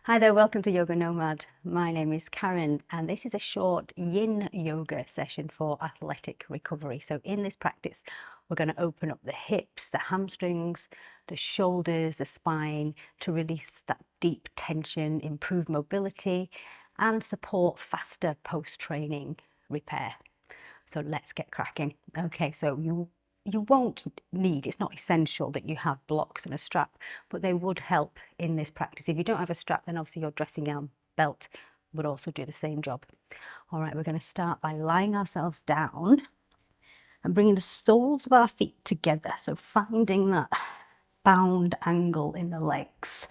Hi there, welcome to Yoga Nomad. My name is Karen and this is a short yin yoga session for athletic recovery. So in this practice, we're going to open up the hips, the hamstrings, the shoulders, the spine to release that deep tension, improve mobility and support faster post-training repair. So let's get cracking. Okay, so you won't need, it's not essential that you have blocks and a strap, but they would help in this practice. If you don't have a strap, then obviously your dressing gown belt would also do the same job. All right, we're going to start by lying ourselves down and bringing the soles of our feet together. So finding that bound angle in the legs.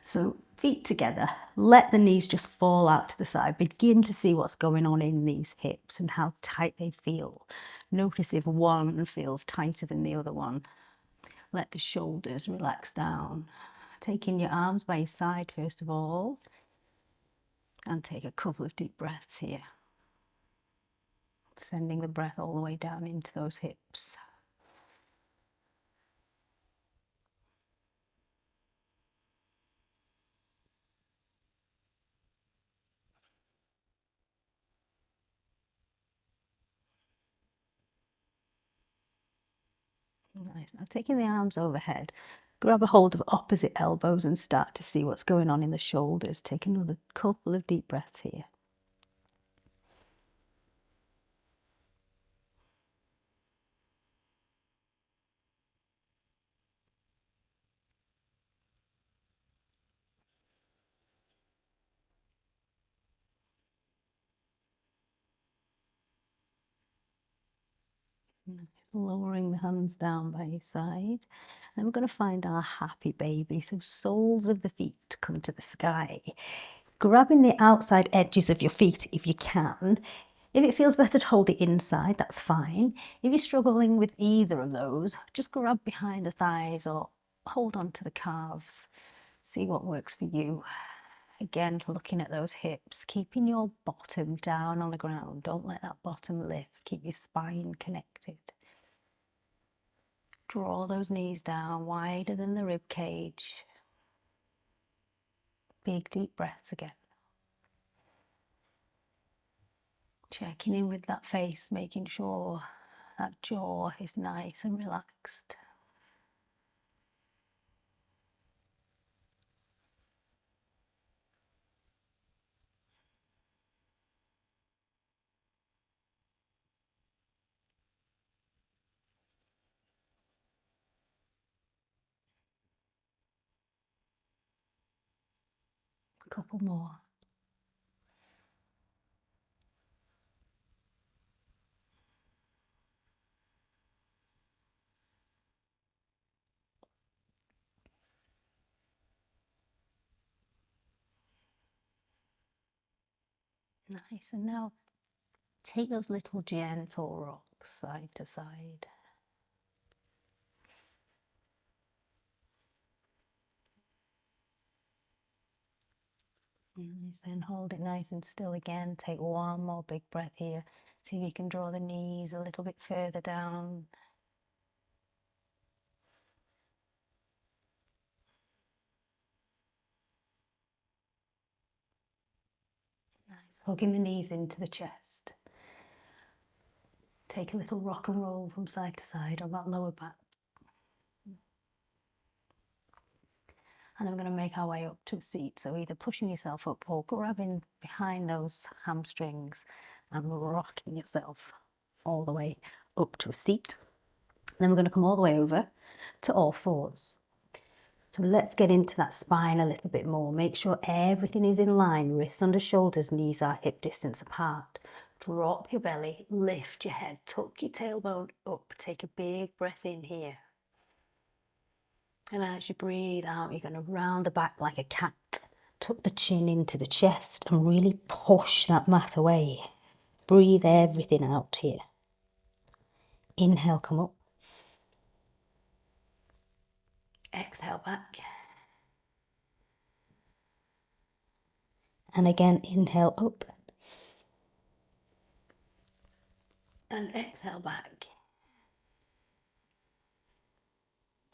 So feet together, let the knees just fall out to the side. Begin to see what's going on in these hips and how tight they feel. Notice if one feels tighter than the other one. Let the shoulders relax down. Taking your arms by your side first of all. And take a couple of deep breaths here. Sending the breath all the way down into those hips. Nice. Now taking the arms overhead, grab a hold of opposite elbows and start to see what's going on in the shoulders. Take another couple of deep breaths here. Lowering the hands down by your side. And we're going to find our happy baby. So soles of the feet come to the sky. Grabbing the outside edges of your feet if you can. If it feels better to hold it inside, that's fine. If you're struggling with either of those, just grab behind the thighs or hold on to the calves. See what works for you. Again, looking at those hips, keeping your bottom down on the ground. Don't let that bottom lift. Keep your spine connected. Draw those knees down wider than the rib cage. Big deep breaths again. Checking in with that face, making sure that jaw is nice and relaxed. A couple more. Nice, and now take those little gentle rocks side to side. Nice, then hold it nice and still again. Take one more big breath here. See if you can draw the knees a little bit further down. Nice, hugging the knees into the chest. Take a little rock and roll from side to side on that lower back. And then we're going to make our way up to a seat. So either pushing yourself up or grabbing behind those hamstrings and rocking yourself all the way up to a seat. Then we're going to come all the way over to all fours. So let's get into that spine a little bit more. Make sure everything is in line. Wrists under shoulders, knees are hip distance apart. Drop your belly, lift your head, tuck your tailbone up. Take a big breath in here. And as you breathe out, you're going to round the back like a cat. Tuck the chin into the chest and really push that mat away. Breathe everything out here. Inhale, come up. Exhale back. And again, inhale up. And exhale back.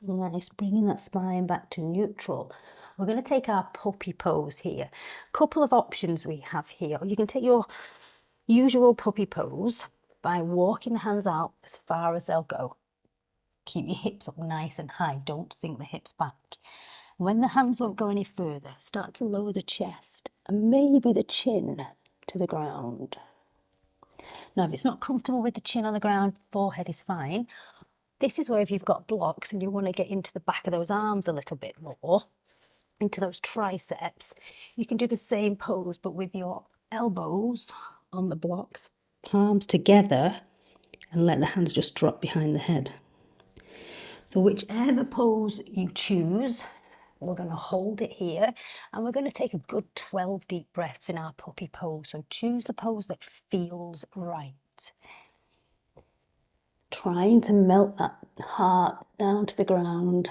Nice, bringing that spine back to neutral. We're going to take our puppy pose here. Couple of options we have here. You can take your usual puppy pose by walking the hands out as far as they'll go. Keep your hips up nice and high. Don't sink the hips back. When the hands won't go any further, start to lower the chest and maybe the chin to the ground. Now, if it's not comfortable with the chin on the ground, forehead is fine. This is where if you've got blocks and you want to get into the back of those arms a little bit more, into those triceps, you can do the same pose, but with your elbows on the blocks, palms together, and let the hands just drop behind the head. So whichever pose you choose, we're going to hold it here and we're going to take a good 12 deep breaths in our puppy pose. So choose the pose that feels right. Trying to melt that heart down to the ground.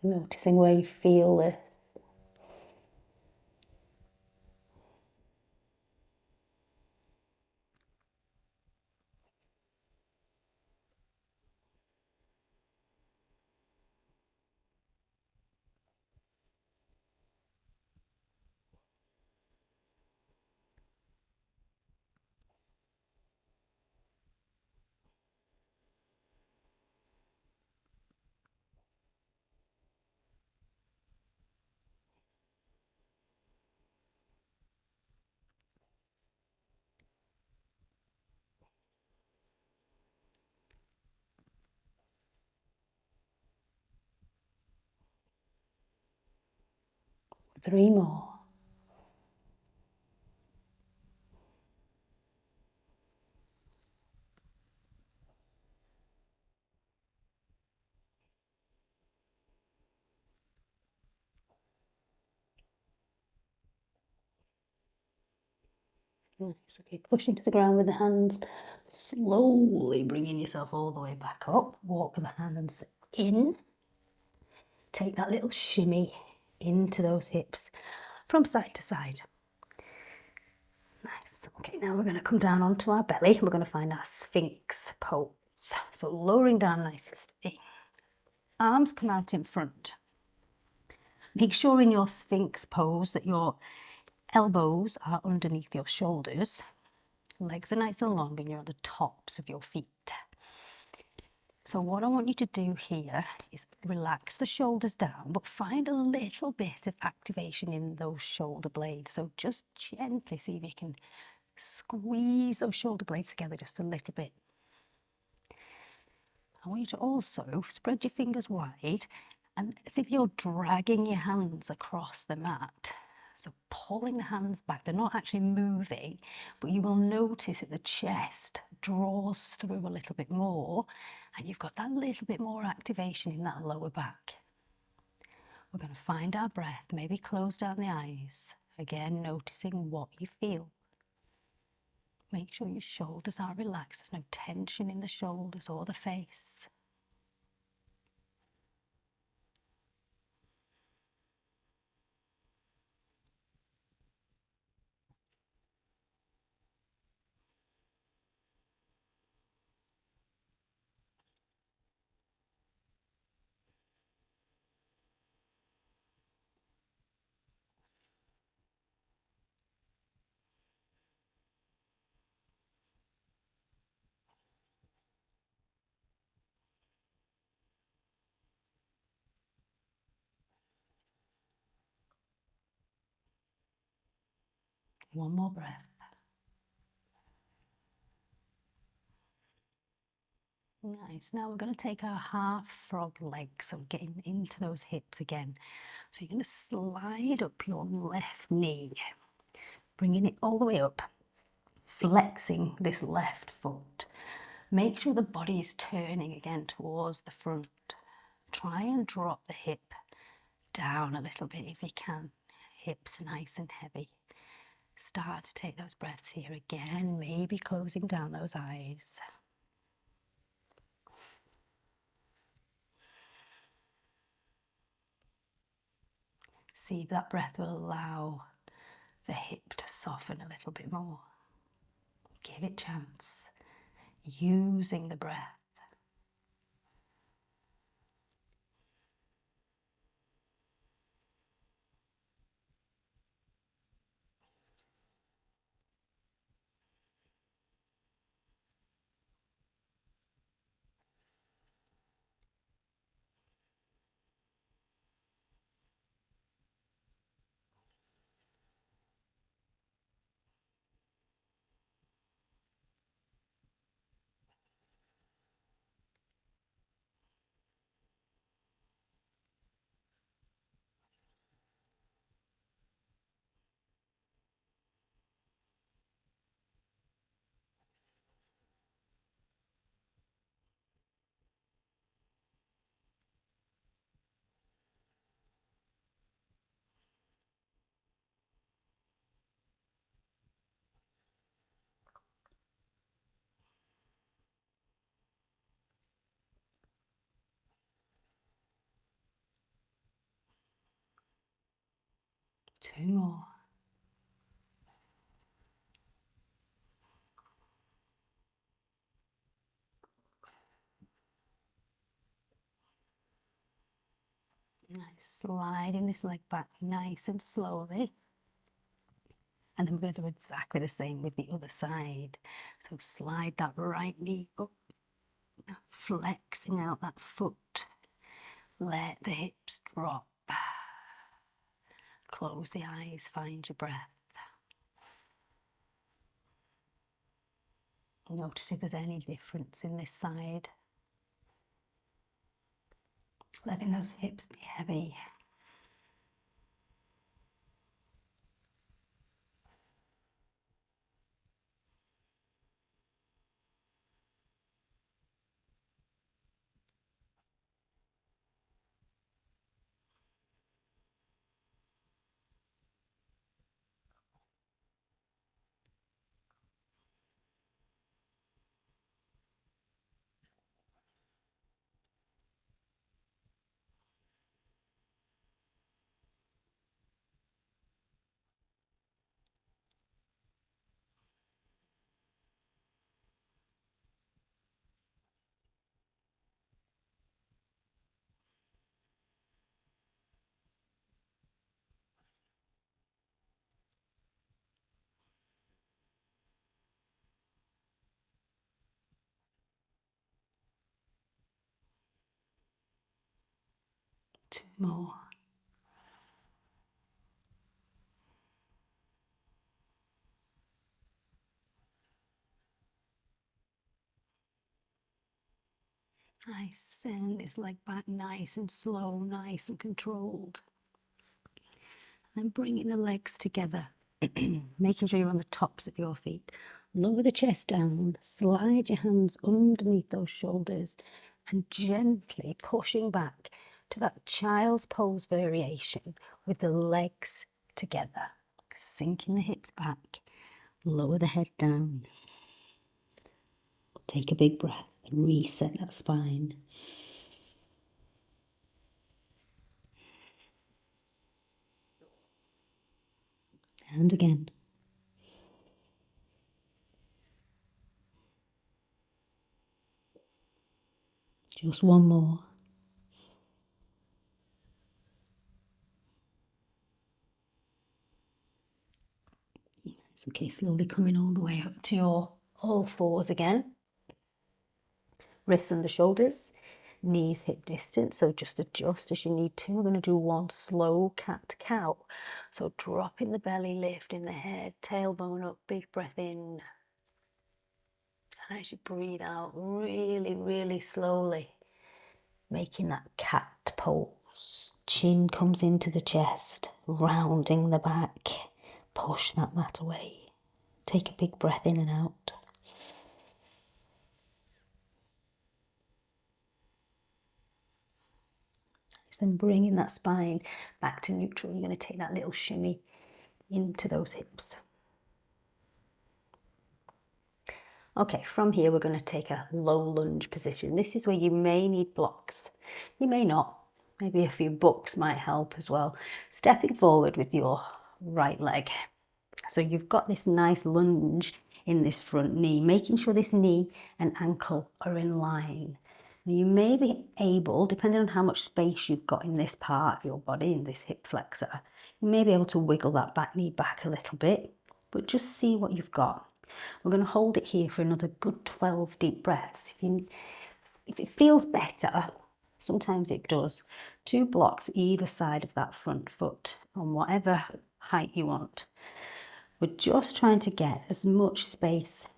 Noticing where you feel it. Three more. Nice, okay, push into the ground with the hands, slowly bringing yourself all the way back up. Walk the hands in. Take that little shimmy into those hips from side to side. Nice, okay, now we're going to come down onto our belly. We're going to find our Sphinx pose. So lowering down nice and steady. Arms come out in front. Make sure in your Sphinx pose that your elbows are underneath your shoulders. Legs are nice and long and you're on the tops of your feet. So what I want you to do here is relax the shoulders down, but find a little bit of activation in those shoulder blades. So just gently see if you can squeeze those shoulder blades together just a little bit. I want you to also spread your fingers wide and as if you're dragging your hands across the mat. So pulling the hands back, they're not actually moving, but you will notice that the chest draws through a little bit more and you've got that little bit more activation in that lower back. We're going to find our breath, maybe close down the eyes. Again, noticing what you feel. Make sure your shoulders are relaxed. There's no tension in the shoulders or the face. One more breath. Nice. Now we're going to take our half frog legs, so getting into those hips again. So you're going to slide up your left knee, bringing it all the way up, flexing this left foot. Make sure the body is turning again towards the front. Try and drop the hip down a little bit if you can. Hips nice and heavy. Start to take those breaths here again, maybe closing down those eyes. See if that breath will allow the hip to soften a little bit more. Give it chance, using the breath. Two more. Nice, sliding this leg back nice and slowly. And then we're going to do exactly the same with the other side. So slide that right knee up, flexing out that foot. Let the hips drop. Close the eyes, find your breath. Notice if there's any difference in this side. Letting those hips be heavy. Two more. Nice, send this leg back nice and slow, nice and controlled. And then bringing the legs together, making sure you're on the tops of your feet. Lower the chest down, slide your hands underneath those shoulders and gently pushing back to that child's pose variation with the legs together. Sinking the hips back, lower the head down. Take a big breath and reset that spine. And again. Just one more. It's okay, slowly coming all the way up to your all fours again. Wrists under shoulders, knees hip distance, so just adjust as you need to. We're going to do one slow cat-cow. So dropping the belly, lifting the head, tailbone up, big breath in. And as you breathe out, really, really slowly, making that cat pose. Chin comes into the chest, rounding the back. Push that mat away. Take a big breath in and out. Then bringing that spine back to neutral. You're going to take that little shimmy into those hips. Okay, from here we're going to take a low lunge position. This is where you may need blocks. You may not. Maybe a few books might help as well. Stepping forward with your right leg. So you've got this nice lunge in this front knee, making sure this knee and ankle are in line. Now you may be able, depending on how much space you've got in this part of your body, in this hip flexor, you may be able to wiggle that back knee back a little bit, but just see what you've got. We're going to hold it here for another good 12 deep breaths. If it feels better, sometimes it does, 2 blocks either side of that front foot on whatever height you want. We're just trying to get as much space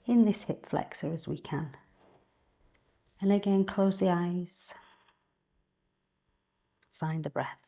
in this hip flexor as we can. And again, close the eyes. Find the breath.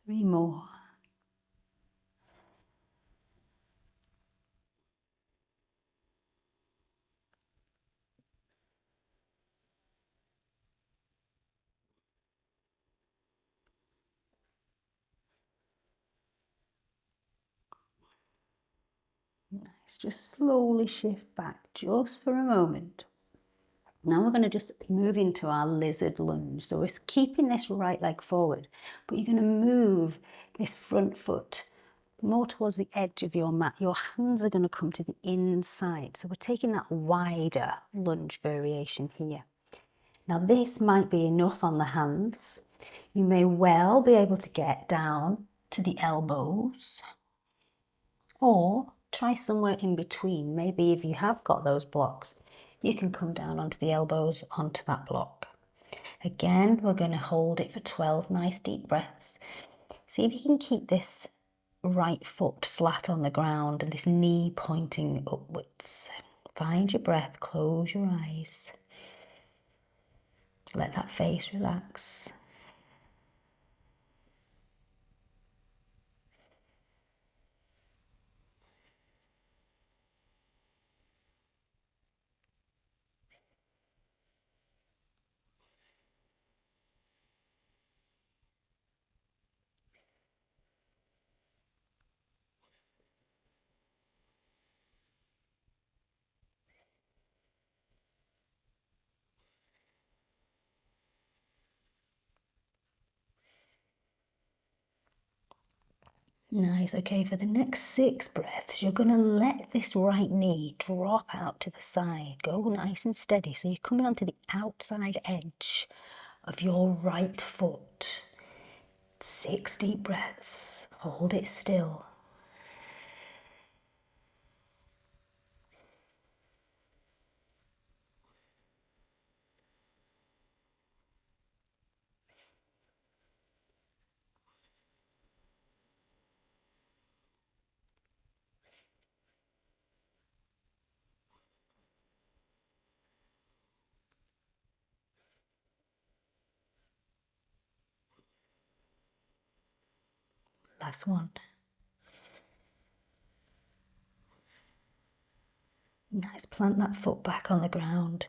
3 more. Nice. Just slowly shift back just for a moment. Now we're going to just move into our lizard lunge. So we're keeping this right leg forward, but you're going to move this front foot more towards the edge of your mat. Your hands are going to come to the inside. So we're taking that wider lunge variation here. Now this might be enough on the hands. You may well be able to get down to the elbows, or try somewhere in between. Maybe if you have got those blocks, you can come down onto the elbows, onto that block. Again, we're going to hold it for 12 nice deep breaths. See if you can keep this right foot flat on the ground and this knee pointing upwards. Find your breath, close your eyes. Let that face relax. Nice. Okay, for the next 6 breaths, you're going to let this right knee drop out to the side. Go nice and steady. So you're coming onto the outside edge of your right foot. 6 deep breaths. Hold it still. Last one. Nice, plant that foot back on the ground.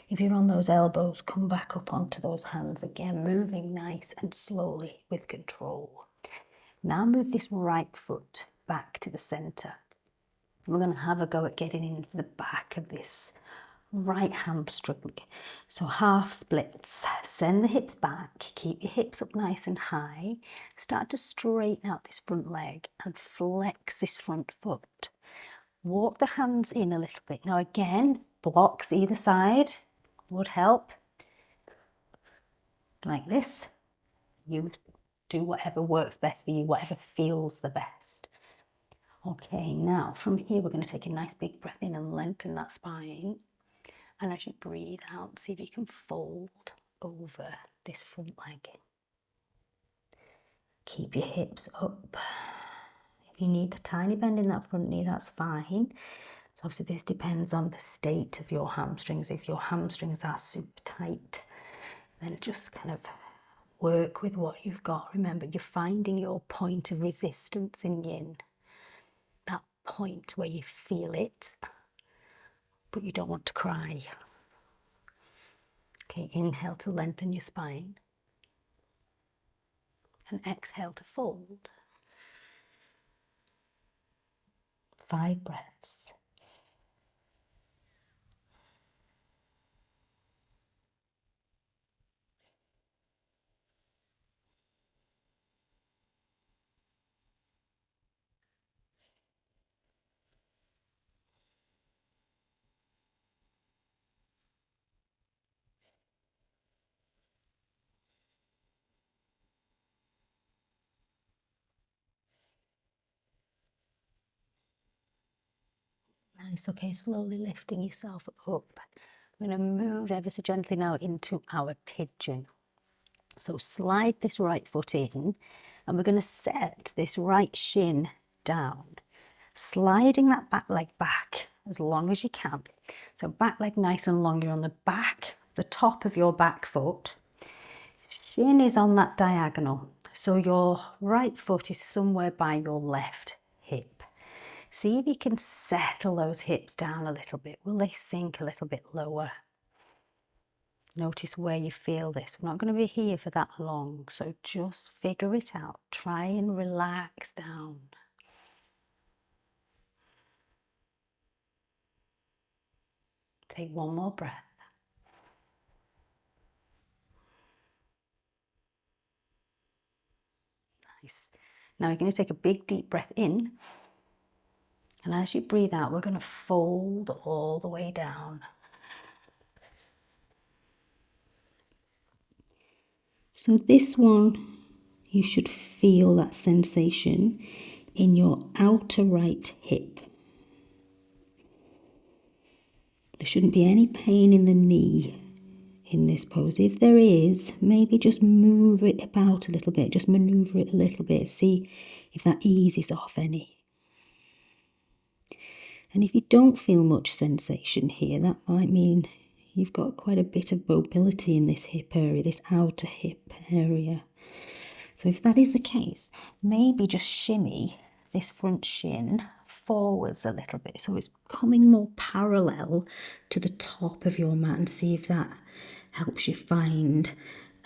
If you're on those elbows, come back up onto those hands again, moving nice and slowly with control. Now move this right foot back to the centre. We're going to have a go at getting into the back of this right hamstring. So half splits. Send the hips back, keep your hips up nice and high. Start to straighten out this front leg and flex this front foot. Walk the hands in a little bit. Now again, blocks either side would help. Like this. You do whatever works best for you, whatever feels the best. Okay, now from here we're going to take a nice big breath in and lengthen that spine. And as you breathe out, see if you can fold over this front leg. Keep your hips up. If you need a tiny bend in that front knee, that's fine. So obviously this depends on the state of your hamstrings. If your hamstrings are super tight, then just kind of work with what you've got. Remember, you're finding your point of resistance in yin. That point where you feel it, but you don't want to cry. Okay, inhale to lengthen your spine. And exhale to fold. 5 breaths. Nice, okay, slowly lifting yourself up. I'm going to move ever so gently now into our pigeon. So slide this right foot in and we're going to set this right shin down, sliding that back leg back as long as you can. So back leg nice and long, you're on the back, the top of your back foot. Shin is on that diagonal, so your right foot is somewhere by your left hip. See if you can settle those hips down a little bit. Will they sink a little bit lower? Notice where you feel this. We're not going to be here for that long, so just figure it out. Try and relax down. Take one more breath. Nice. Now you're going to take a big deep breath in, and as you breathe out, we're going to fold all the way down. So this one, you should feel that sensation in your outer right hip. There shouldn't be any pain in the knee in this pose. If there is, maybe just move it about a little bit, just maneuver it a little bit, see if that eases off any. And if you don't feel much sensation here, that might mean you've got quite a bit of mobility in this hip area, this outer hip area. So if that is the case, maybe just shimmy this front shin forwards a little bit so it's coming more parallel to the top of your mat, and see if that helps you find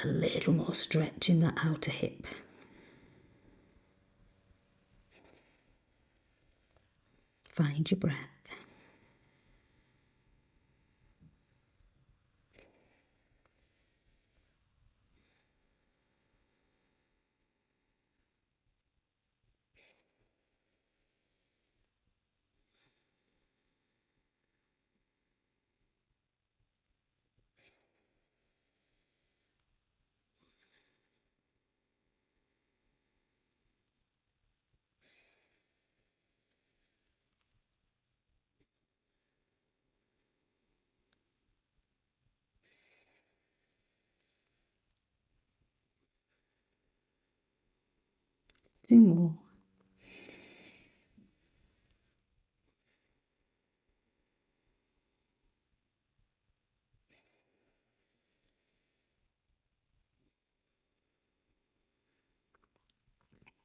a little more stretch in that outer hip. Find your breath. Two more.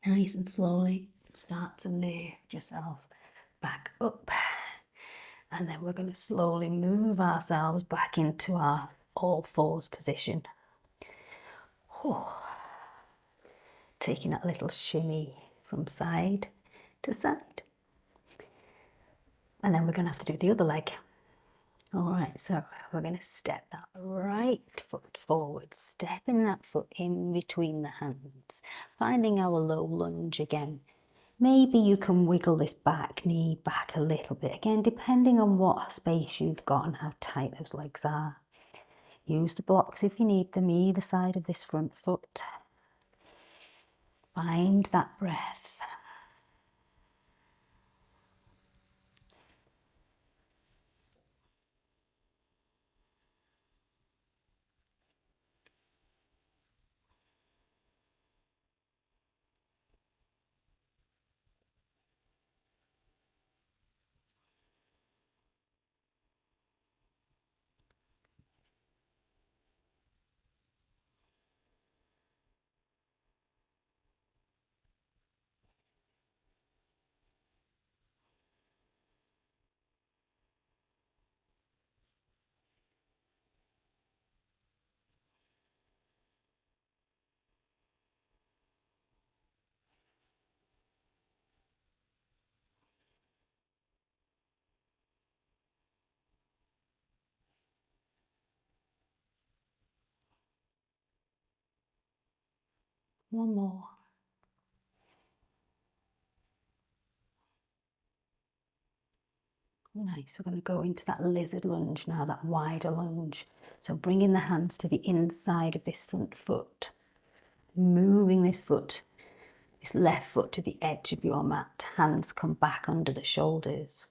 Nice and slowly start to lift yourself back up. And then we're going to slowly move ourselves back into our all fours position. Taking that little shimmy from side to side. And then we're going to have to do the other leg. All right, so we're going to step that right foot forward, stepping that foot in between the hands, finding our low lunge again. Maybe you can wiggle this back knee back a little bit, again, depending on what space you've got and how tight those legs are. Use the blocks if you need them, either side of this front foot. Find that breath. One more. Nice, we're going to go into that lizard lunge now, that wider lunge. So bringing the hands to the inside of this front foot, moving this foot, this left foot to the edge of your mat. Hands come back under the shoulders.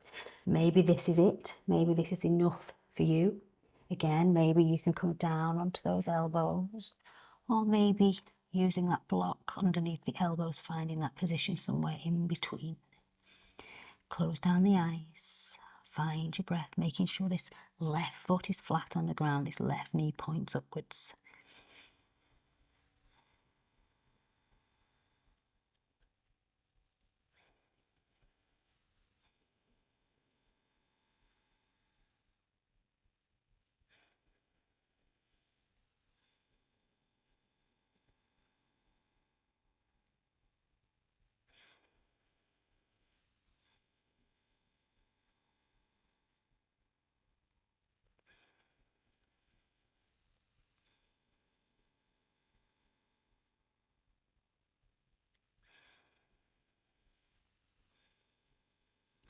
Maybe this is it. Maybe this is enough for you. Again, maybe you can come down onto those elbows, or maybe using that block underneath the elbows, finding that position somewhere in between. Close down the eyes. Find your breath, making sure this left foot is flat on the ground, this left knee points upwards.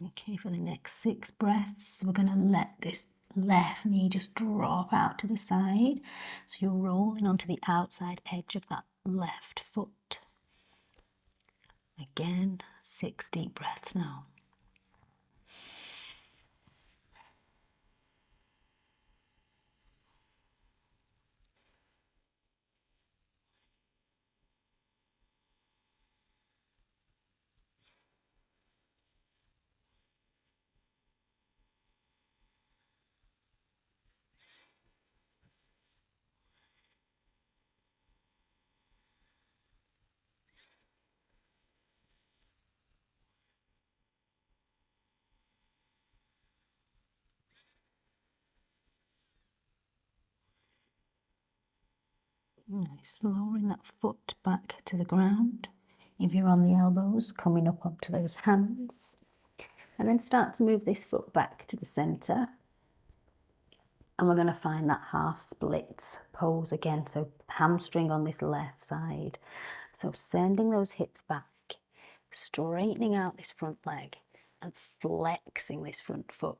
Okay, for the next 6 breaths, we're going to let this left knee just drop out to the side. So you're rolling onto the outside edge of that left foot. Again, 6 deep breaths now. Nice, lowering that foot back to the ground. If you're on the elbows, coming up onto those hands. And then start to move this foot back to the centre. And we're going to find that half splits pose again. So hamstring on this left side. So sending those hips back, straightening out this front leg and flexing this front foot.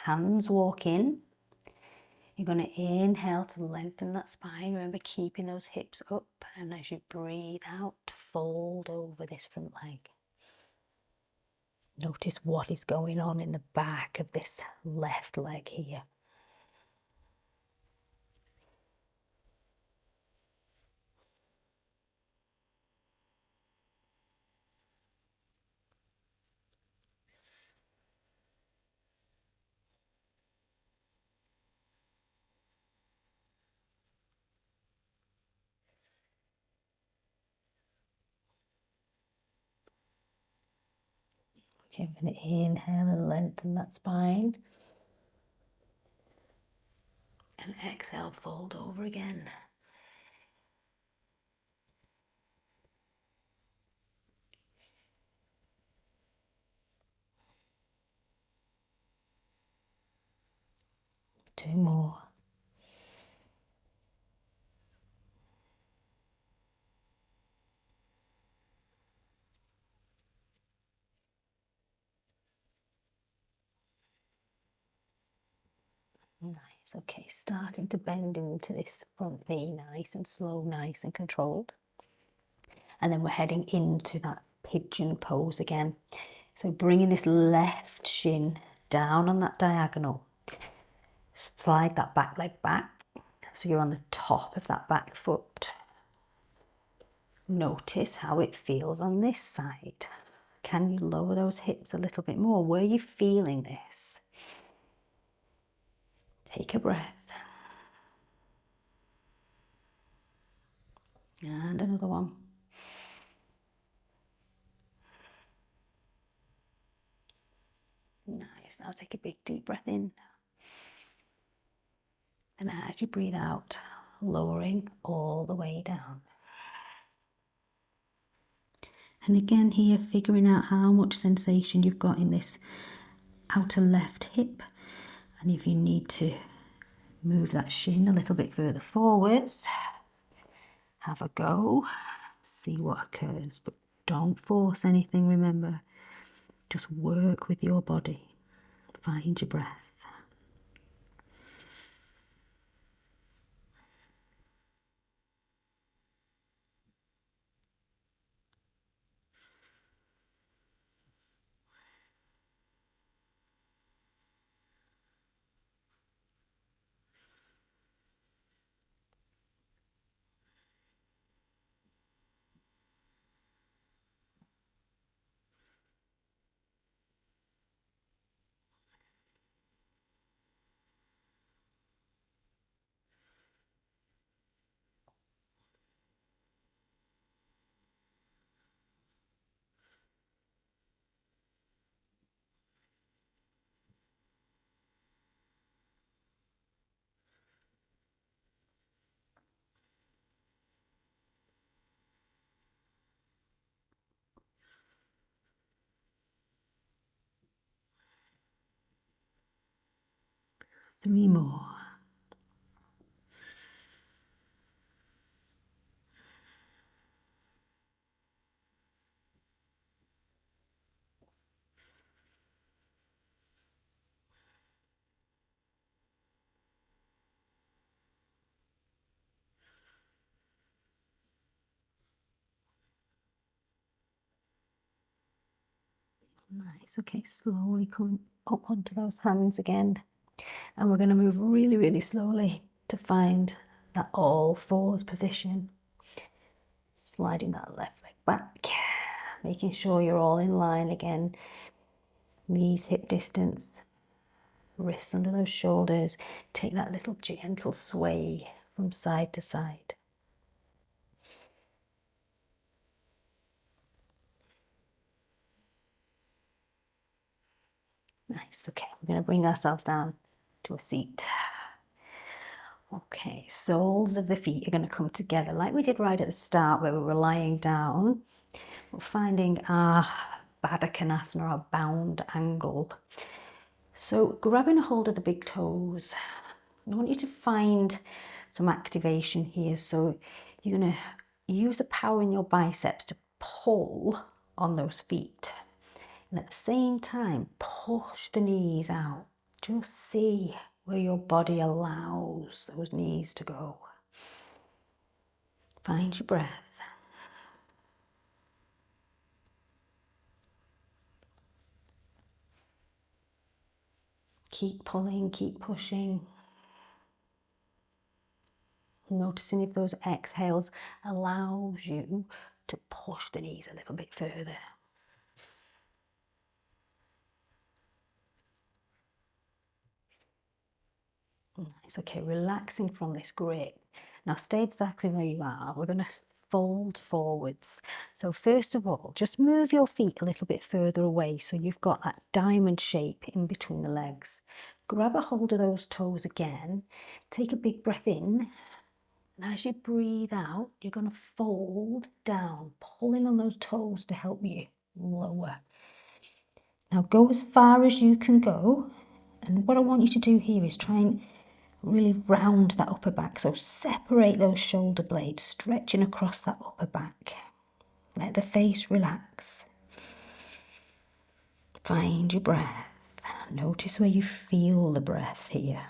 Hands walk in. You're going to inhale to lengthen that spine. Remember, keeping those hips up. And as you breathe out, fold over this front leg. Notice what is going on in the back of this left leg here. Okay, I'm going to inhale and lengthen that spine. And exhale, fold over again. Two more. Nice, okay, starting to bend into this front knee, nice and slow, nice and controlled. And then we're heading into that pigeon pose again. So bringing this left shin down on that diagonal. Slide that back leg back. So you're on the top of that back foot. Notice how it feels on this side. Can you lower those hips a little bit more? Where are you feeling this? Take a breath. And another one. Nice. Now take a big deep breath in. And as you breathe out, lowering all the way down. And again here, figuring out how much sensation you've got in this outer left hip. And if you need to move that shin a little bit further forwards, have a go. See what occurs, but don't force anything, remember. Just work with your body. Find your breath. 3 more. Nice. Okay, slowly come up onto those hands again. And we're going to move really, really slowly to find that all fours position. Sliding that left leg back, making sure you're all in line again. Knees hip distance, wrists under those shoulders. Take that little gentle sway from side to side. Nice. Okay, we're going to bring ourselves down to a seat. Okay, soles of the feet are going to come together like we did right at the start where we were lying down. We're finding our Baddha Konasana, our bound angle. So grabbing a hold of the big toes. I want you to find some activation here. So you're going to use the power in your biceps to pull on those feet. And at the same time, push the knees out. Just see where your body allows those knees to go. Find your breath. Keep pulling, keep pushing. Noticing if those exhales allows you to push the knees a little bit further. Nice. Okay, relaxing from this grip. Now stay exactly where you are. We're going to fold forwards. So first of all, just move your feet a little bit further away so you've got that diamond shape in between the legs. Grab a hold of those toes again. Take a big breath in. And as you breathe out, you're going to fold down, pulling on those toes to help you lower. Now go as far as you can go. And what I want you to do here is try and really round that upper back. So separate those shoulder blades, stretching across that upper back. Let the face relax. Find your breath. Notice where you feel the breath here.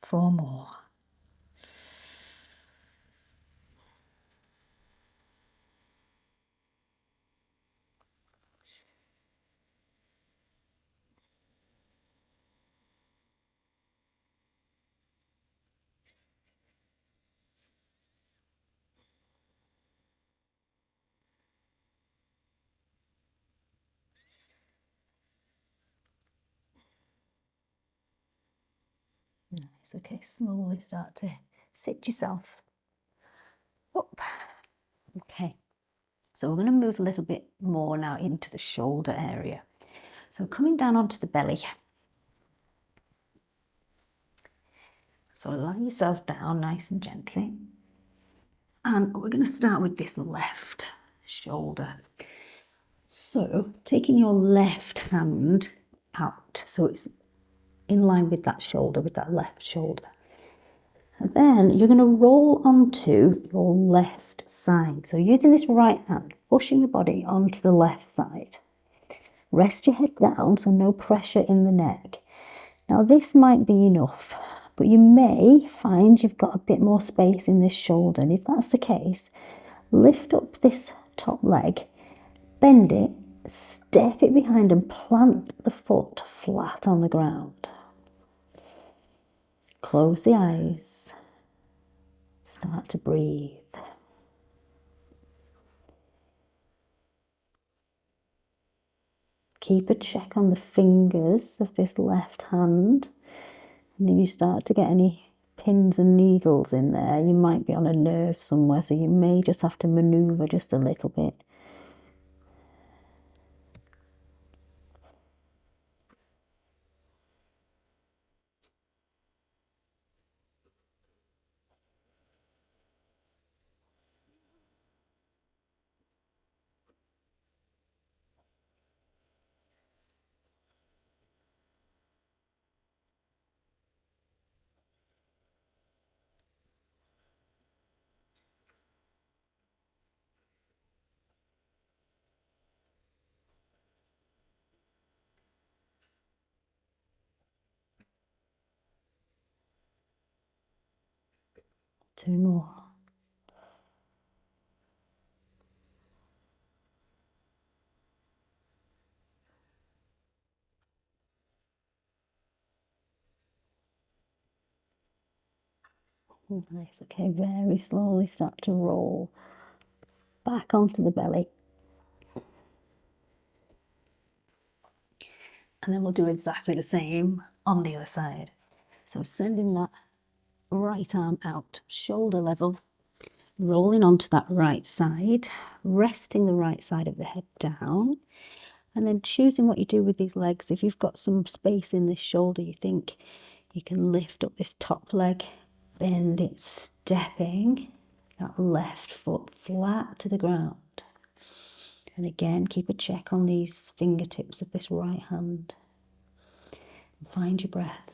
Four more. Nice, okay, slowly start to sit yourself up. Okay, so we're going to move a little bit more now into the shoulder area. So coming down onto the belly. So lie yourself down nice and gently. And we're going to start with this left shoulder. So taking your left hand out, so it's in line with that shoulder, with that left shoulder. And then you're going to roll onto your left side. So using this right hand, pushing the body onto the left side. Rest your head down, so no pressure in the neck. Now this might be enough, but you may find you've got a bit more space in this shoulder. And if that's the case, lift up this top leg, bend it, step it behind and plant the foot flat on the ground. Close the eyes. Start to breathe. Keep a check on the fingers of this left hand. And if you start to get any pins and needles in there, you might be on a nerve somewhere, so you may just have to maneuver just a little bit. Two more. Nice, okay, very slowly start to roll back onto the belly. And then we'll do exactly the same on the other side. So sending that right arm out, shoulder level, rolling onto that right side, resting the right side of the head down, and then choosing what you do with these legs. If you've got some space in this shoulder, you think you can lift up this top leg, bend it, stepping that left foot flat to the ground. And again, keep a check on these fingertips of this right hand. And find your breath.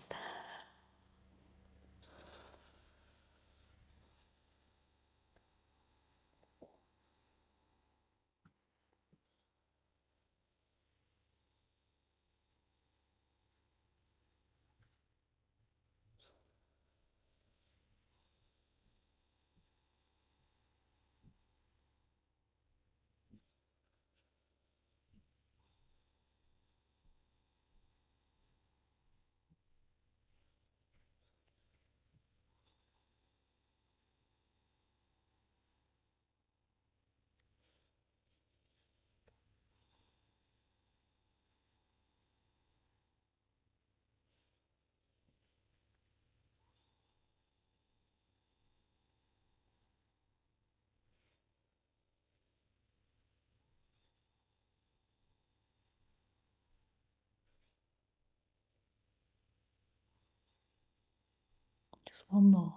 Just one more.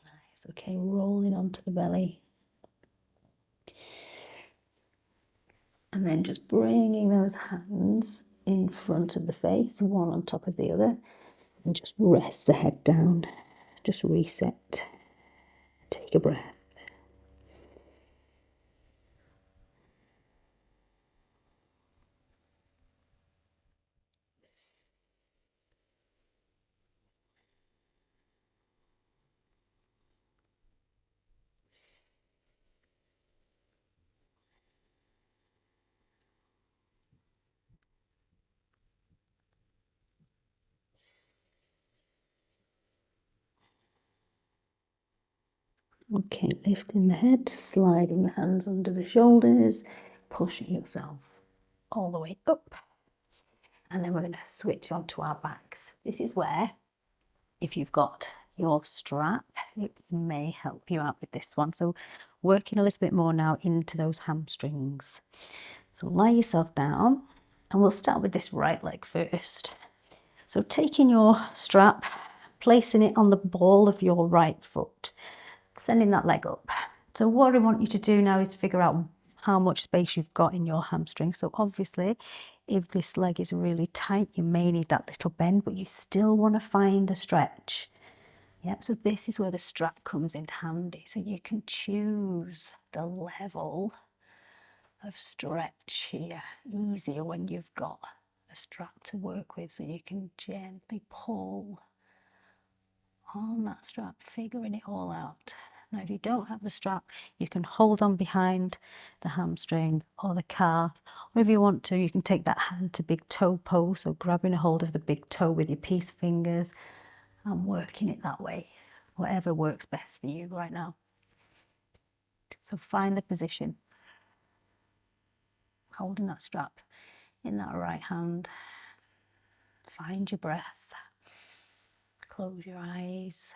Nice, okay, rolling onto the belly. And then just bringing those hands in front of the face, one on top of the other, and just rest the head down. Just reset. Take a breath. Okay, lifting the head, sliding the hands under the shoulders, pushing yourself all the way up. And then we're going to switch on to our backs. This is where, if you've got your strap, it may help you out with this one. So working a little bit more now into those hamstrings. So lie yourself down, and we'll start with this right leg first. So taking your strap, placing it on the ball of your right foot, sending that leg up. So what I want you to do now is figure out how much space you've got in your hamstring. So obviously, if this leg is really tight, you may need that little bend, but you still want to find the stretch. Yep, so this is where the strap comes in handy. So you can choose the level of stretch here. Easier when you've got a strap to work with, so you can gently pull on that strap, figuring it all out. Now, if you don't have the strap, you can hold on behind the hamstring or the calf, or if you want to, you can take that hand to big toe pose, so grabbing a hold of the big toe with your peace fingers and working it that way, whatever works best for you right now. So find the position, holding that strap in that right hand. Find your breath, close your eyes.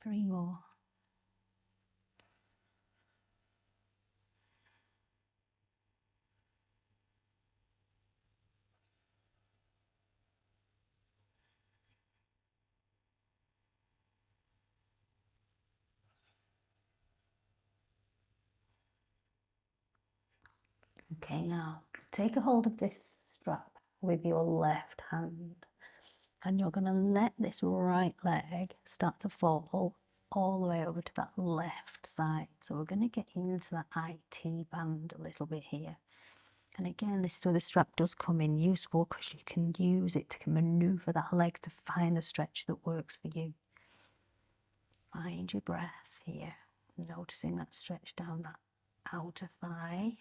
Three more. Okay, now take a hold of this strap with your left hand, and you're going to let this right leg start to fall all the way over to that left side. So we're going to get into that IT band a little bit here. And again, this is where the strap does come in useful, because you can use it to maneuver that leg to find the stretch that works for you. Find your breath here, noticing that stretch down that outer thigh.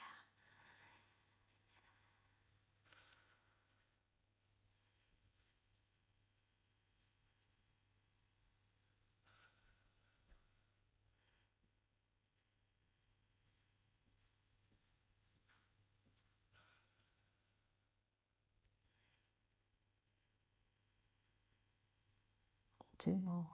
Two more.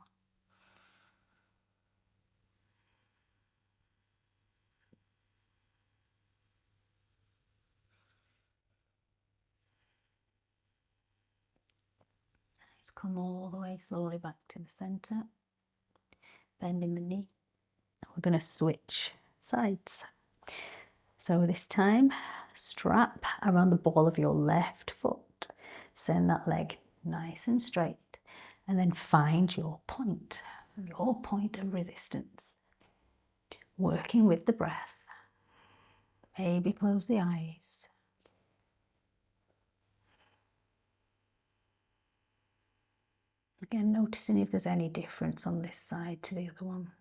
Let's come all the way slowly back to the center, bending the knee. We're going to switch sides. So this time, strap around the ball of your left foot. Send that leg nice and straight, and then find your point of resistance. Working with the breath. Maybe close the eyes. Again, noticing if there's any difference on this side to the other one.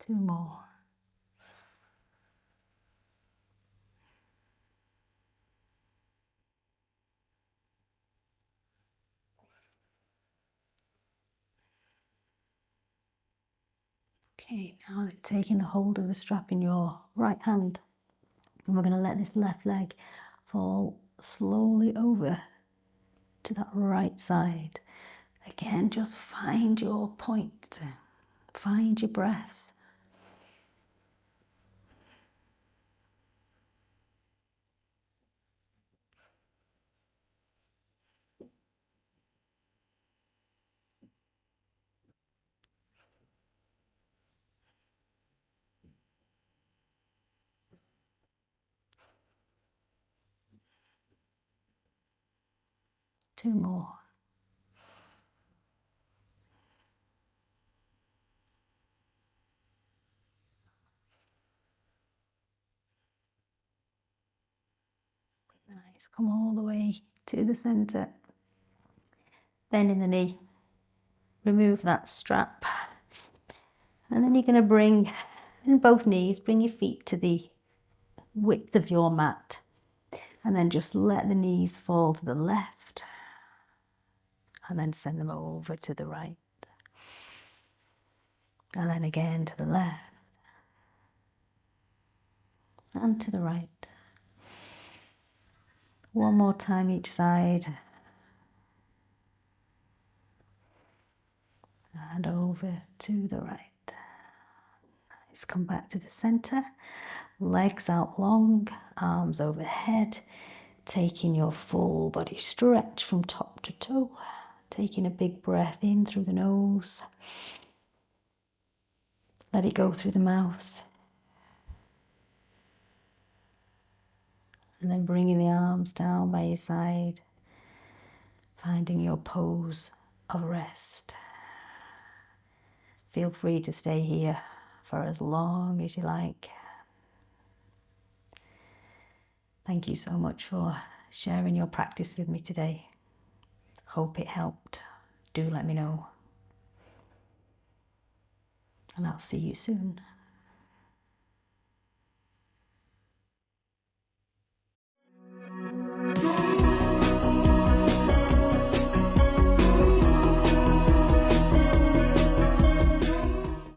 2 more. Okay, now taking a hold of the strap in your right hand, and we're going to let this left leg fall slowly over to that right side. Again, just find your point, find your breath. Two more. Nice, come all the way to the center. Bending the knee, remove that strap. And then you're going to bring, in both knees, bring your feet to the width of your mat. And then just let the knees fall to the left. And then send them over to the right. And then again to the left. And to the right. One more time each side. And over to the right. Nice, come back to the center. Legs out long, arms overhead. Taking your full body stretch from top to toe. Taking a big breath in through the nose. Let it go through the mouth. And then bringing the arms down by your side. Finding your pose of rest. Feel free to stay here for as long as you like. Thank you so much for sharing your practice with me today. Hope it helped. Do let me know. And I'll see you soon.